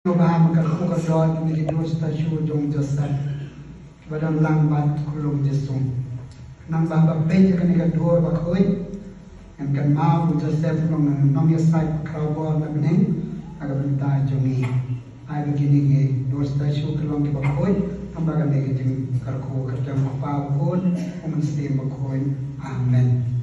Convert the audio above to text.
Baham kalau kau ni kita stasiun jom jasad, badan lambat kulung jesung. Nang bapa pej kan ikat dua bakoi, yang kan mau jasad kulung nom yasai krawal nabneng, agak bentar jongi. Ai begini ke dua stasiun kulung di bakoi, tambah kan lagi jeng karko kerja apa pun, mesti bakoi. Amen.